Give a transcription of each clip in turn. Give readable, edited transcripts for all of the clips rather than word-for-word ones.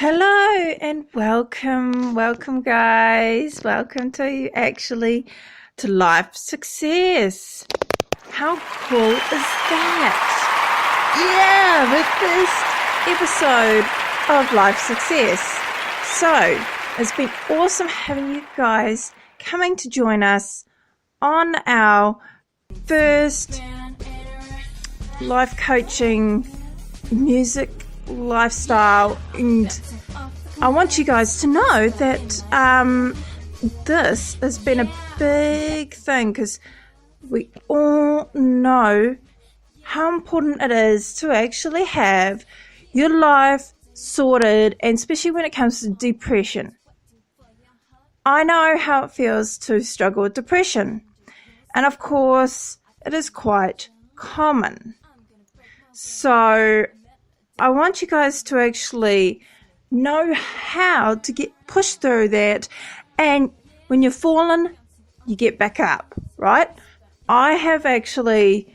Hello and welcome guys. Welcome to Life Success. How cool is that? Yeah, the first episode of Life Success. So, it's been awesome having you guys coming to join us on our first life coaching music lifestyle, and I want you guys to know that this has been a big thing because we all know how important it is to actually have your life sorted, and especially when it comes to depression. I know how it feels to struggle with depression, and of course it is quite common. So I want you guys to actually know how to get pushed through that, and when you've fallen, you get back up, right? I have actually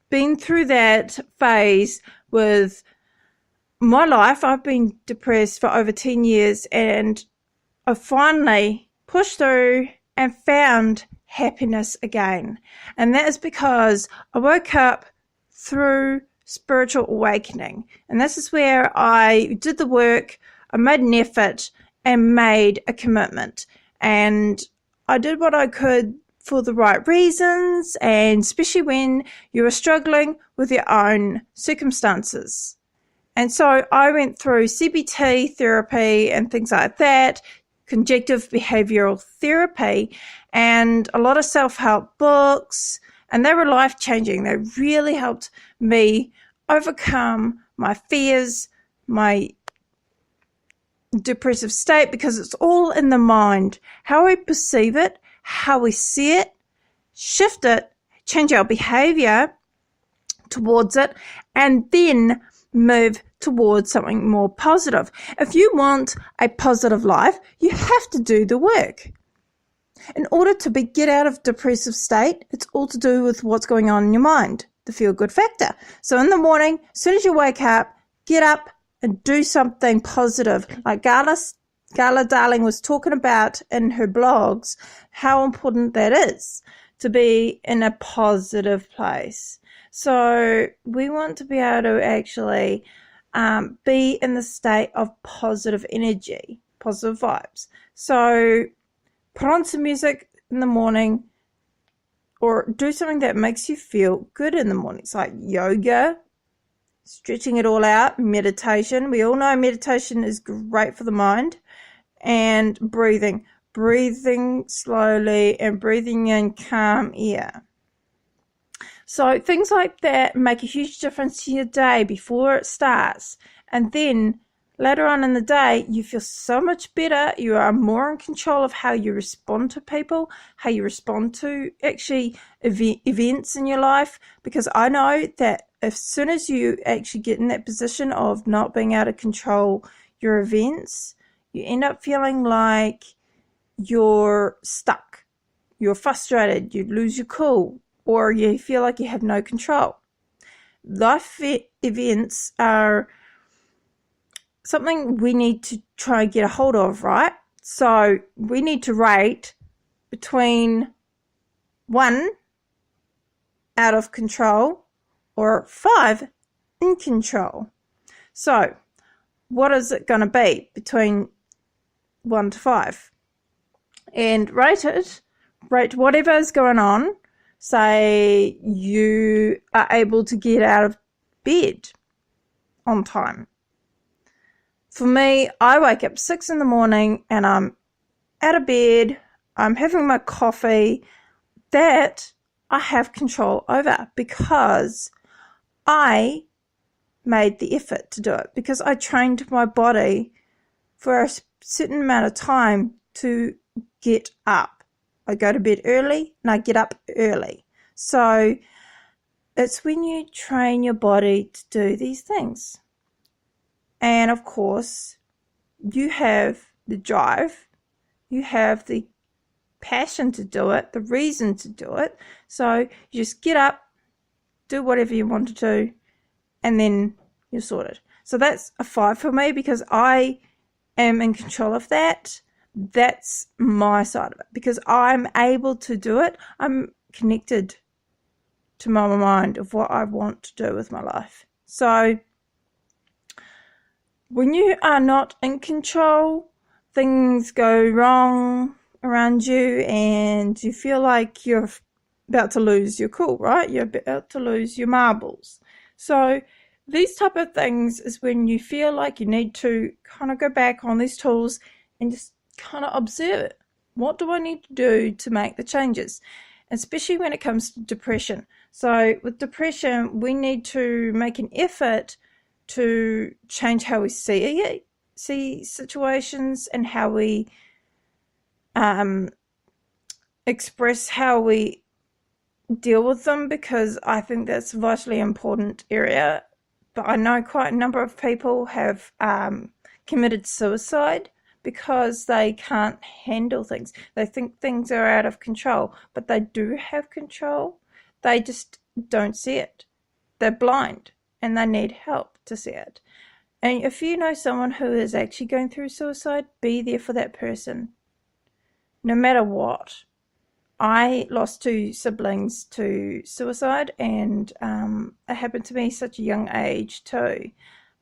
been through that phase with my life. I've been depressed for over 10 years, and I finally pushed through and found happiness again. And that is because I woke up through spiritual awakening, and this is where I did the work. I made an effort and made a commitment, and I did what I could for the right reasons, and especially when you are struggling with your own circumstances. And so I went through CBT therapy and things like that, conjunctive behavioral therapy, and a lot of self-help books, and they were life-changing. They really helped me overcome my fears, my depressive state, because it's all in the mind. How we perceive it, how we see it, shift it, change our behavior towards it, and then move towards something more positive. If you want a positive life, you have to do the work. In order to get out of depressive state, it's all to do with what's going on in your mind, the feel-good factor. So in the morning, as soon as you wake up, get up and do something positive. Like Gala Darling was talking about in her blogs, how important that is to be in a positive place. So we want to be able to actually be in the state of positive energy, positive vibes. So put on some music in the morning, or do something that makes you feel good in the morning. It's like yoga, stretching it all out, meditation. We all know meditation is great for the mind. And breathing slowly and breathing in calm air. So things like that make a huge difference to your day before it starts. And then later on in the day, you feel so much better. You are more in control of how you respond to people, how you respond to actually events in your life. Because I know that as soon as you actually get in that position of not being able to control your events, you end up feeling like you're stuck, you're frustrated, you lose your cool, or you feel like you have no control. Life events are something we need to try and get a hold of, right? So we need to rate between 1 out of control or 5 in control. So what is it going to be between 1 to 5? And rate whatever is going on. Say you are able to get out of bed on time. For me, I wake up 6 in the morning and I'm out of bed, I'm having my coffee. That I have control over because I made the effort to do it, because I trained my body for a certain amount of time to get up. I go to bed early and I get up early. So it's when you train your body to do these things. And of course, you have the drive, you have the passion to do it, the reason to do it. So you just get up, do whatever you want to do, and then you're sorted. So that's a 5 for me, because I am in control of that, that's my side of it, because I'm able to do it. I'm connected to my mind of what I want to do with my life. So when you are not in control, things go wrong around you and you feel like you're about to lose your cool, right? You're about to lose your marbles. So these type of things is when you feel like you need to kind of go back on these tools and just kind of observe it. What do I need to do to make the changes? Especially when it comes to depression. So with depression, we need to make an effort to change how we see situations and how we express how we deal with them, because I think that's a vitally important area. But I know quite a number of people have committed suicide because they can't handle things. They think things are out of control, but they do have control. They just don't see it. They're blind and they need help to see it. And if you know someone who is actually going through suicide, be there for that person, no matter what. I lost 2 siblings to suicide, and it happened to me such a young age too.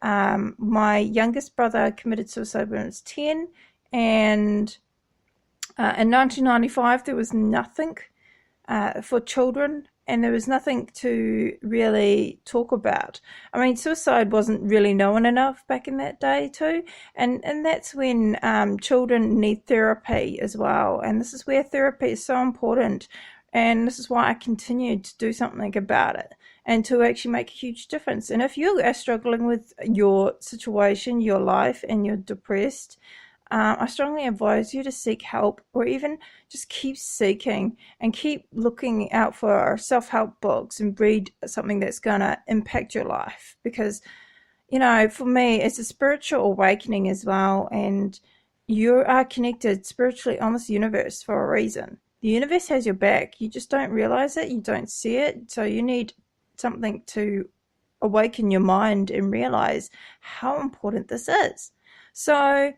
My youngest brother committed suicide when he was 10, and in 1995 there was nothing for children, and there was nothing to really talk about. I mean, suicide wasn't really known enough back in that day too, and that's when children need therapy as well, and this is where therapy is so important, and this is why I continued to do something about it and to actually make a huge difference. And if you are struggling with your situation, your life, and you're depressed, I strongly advise you to seek help, or even just keep seeking and keep looking out for self-help books and read something that's going to impact your life. Because, you know, for me, it's a spiritual awakening as well, and you are connected spiritually on this universe for a reason. The universe has your back. You just don't realize it. You don't see it. So you need something to awaken your mind and realize how important this is. So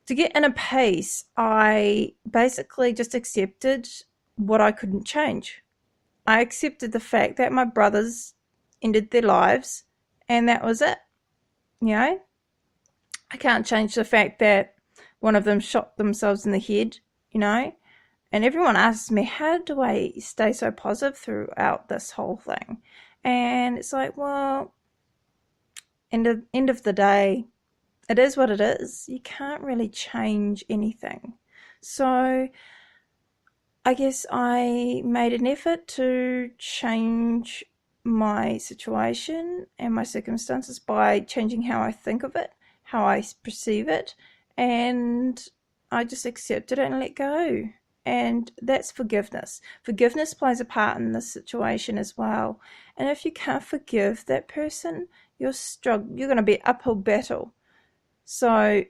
to get in a pace, I basically just accepted what I couldn't change. I accepted the fact that my brothers ended their lives, and that was it. You know, I can't change the fact that one of them shot themselves in the head, you know, and everyone asks me, how do I stay so positive throughout this whole thing? And it's like, well, end of the day, it is what it is. You can't really change anything. So I guess I made an effort to change my situation and my circumstances by changing how I think of it, how I perceive it, and I just accepted it and let go. And that's forgiveness. Forgiveness plays a part in this situation as well. And if you can't forgive that person, you're going to be an uphill battle. So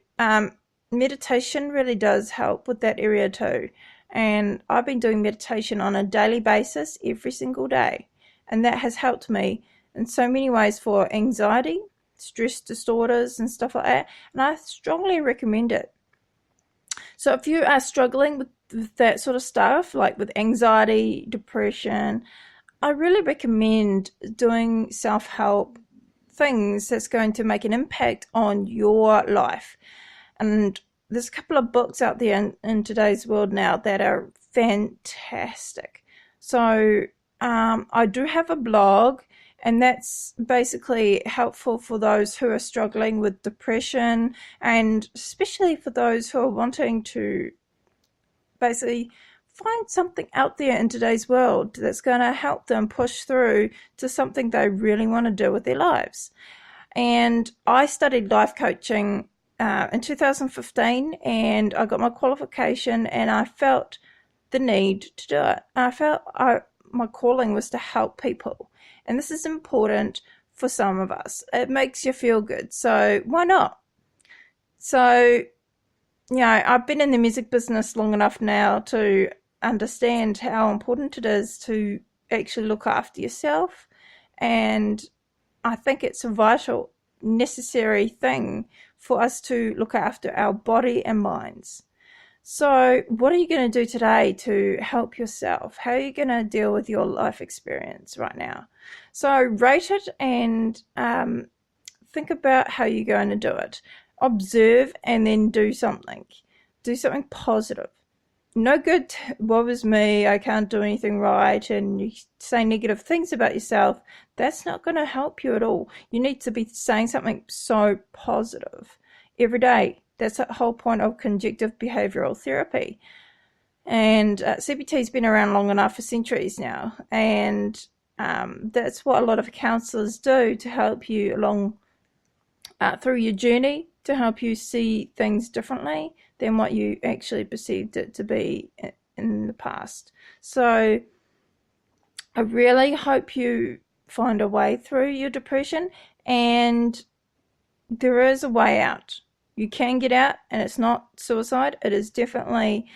meditation really does help with that area too. And I've been doing meditation on a daily basis every single day. And that has helped me in so many ways for anxiety, stress disorders and stuff like that. And I strongly recommend it. So if you are struggling with that sort of stuff, like with anxiety, depression, I really recommend doing self-help things that's going to make an impact on your life. And there's a couple of books out there in today's world now that are fantastic. So I do have a blog, and that's basically helpful for those who are struggling with depression, and especially for those who are wanting to basically find something out there in today's world that's going to help them push through to something they really want to do with their lives. And I studied life coaching in 2015, and I got my qualification, and I felt the need to do it. I felt my calling was to help people, and this is important for some of us. It makes you feel good, so why not? So, you know, I've been in the music business long enough now to understand how important it is to actually look after yourself, and I think it's vital necessary thing for us to look after our body and minds. So what are you going to do today to help yourself? How are you going to deal with your life experience right now? So rate it and think about how you're going to do it. Observe and then do something. Do something positive. No good, woe is me, I can't do anything right, and you say negative things about yourself. That's not going to help you at all. You need to be saying something so positive every day. That's the whole point of conjunctive behavioral therapy. And CBT has been around long enough, for centuries now. And that's what a lot of counselors do to help you along through your journey, to help you see things differently than what you actually perceived it to be in the past. So I really hope you find a way through your depression, and there is a way out. You can get out, and it's not suicide. It is definitely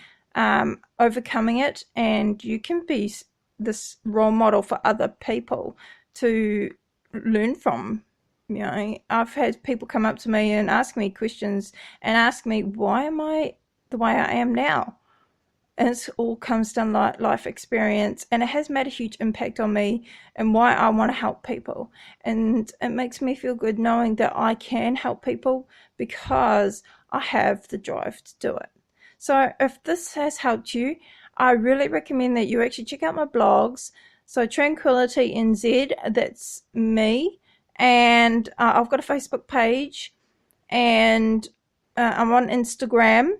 overcoming it, and you can be this role model for other people to learn from. You know, I've had people come up to me and ask me questions and ask me, why am I the way I am now? And it all comes down to life experience, and it has made a huge impact on me and why I want to help people. And it makes me feel good knowing that I can help people because I have the drive to do it. So if this has helped you, I really recommend that you actually check out my blogs. So TranquilityNZ, that's me. And I've got a Facebook page, and I'm on Instagram,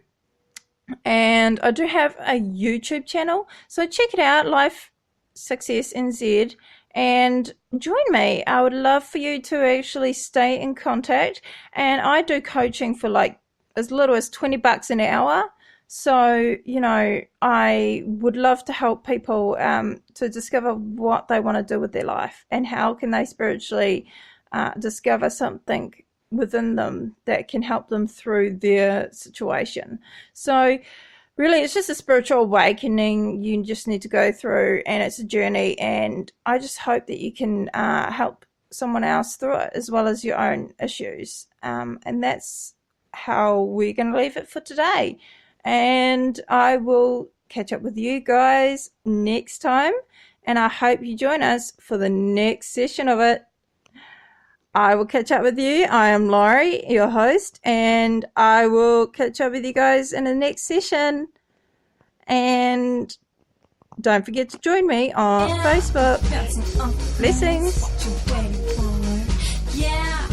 and I do have a YouTube channel. So check it out, Lifesuccessnz, and join me. I would love for you to actually stay in contact. And I do coaching for like as little as $20 an hour. So, you know, I would love to help people to discover what they want to do with their life, and how can they spiritually discover something within them that can help them through their situation. So really, it's just a spiritual awakening you just need to go through, and it's a journey, and I just hope that you can help someone else through it as well as your own issues. And that's how we're going to leave it for today. And I will catch up with you guys next time, and I hope you join us for the next session of it. I will catch up with you. I am Laurie, your host, and I will catch up with you guys in the next session. And don't forget to join me on Facebook. Blessings. Yeah,